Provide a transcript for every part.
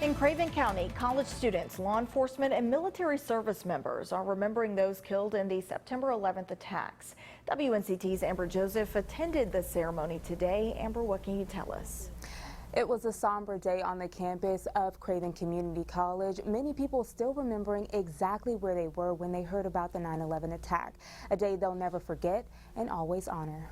In Craven County, college students, law enforcement, and military service members are remembering those killed in the September 11th attacks. WNCT's Amber Joseph attended the ceremony today. Amber, what can you tell us? It was a somber day on the campus of Craven Community College. Many people still remembering exactly where they were when they heard about the 9/11 attack. A day they'll never forget and always honor.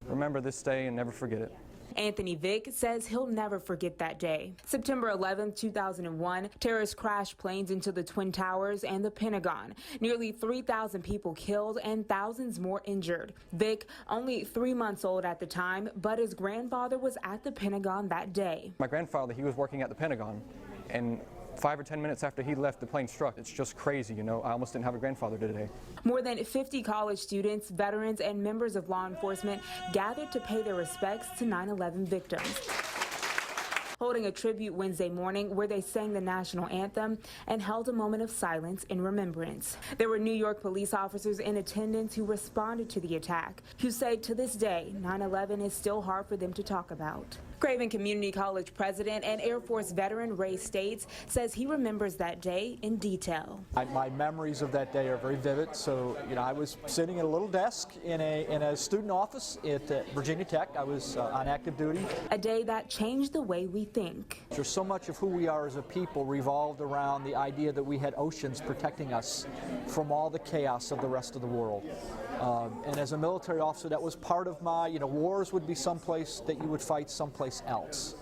Remember this day and never forget it. Anthony Vick says he'll never forget that day. September 11, 2001, terrorists crashed planes into the Twin Towers and the Pentagon. Nearly 3,000 people killed and thousands more injured. Vick, only 3 months old at the time, but his grandfather was at the Pentagon that day. My grandfather, he was working at the Pentagon, and 5 or 10 minutes after he left, the plane struck. It's just crazy, you know. I almost didn't have a grandfather today. More than 50 college students, veterans, and members of law enforcement gathered to pay their respects to 9/11 victims, holding a tribute Wednesday morning where they sang the national anthem and held a moment of silence in remembrance. There were New York police officers in attendance who responded to the attack, who say to this day 9/11 is still hard for them to talk about. Craven Community College president and Air Force veteran Ray States says he remembers that day in detail. My memories of that day are very vivid. So, you know, I was sitting at a little desk in a student office at Virginia Tech. I was on active duty. A day that changed the way we think. There's so much of who we are as a people revolved around the idea that we had oceans protecting us from all the chaos of the rest of the world. And as a military officer, that was part of my, wars would be someplace that you would fight someplace else.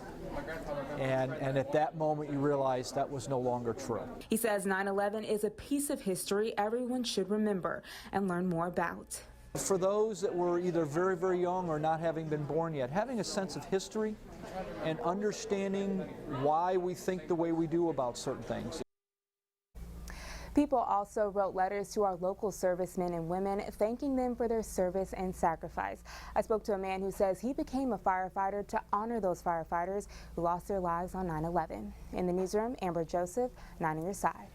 And at that moment, you realize that was no longer true. He says 9/11 is a piece of history everyone should remember and learn more about. For those that were either very, very young or not having been born yet, having a sense of history and understanding why we think the way we do about certain things. People also wrote letters to our local servicemen and women, thanking them for their service and sacrifice. I spoke to a man who says he became a firefighter to honor those firefighters who lost their lives on 9/11. In the newsroom, Amber Joseph, 9 on your side.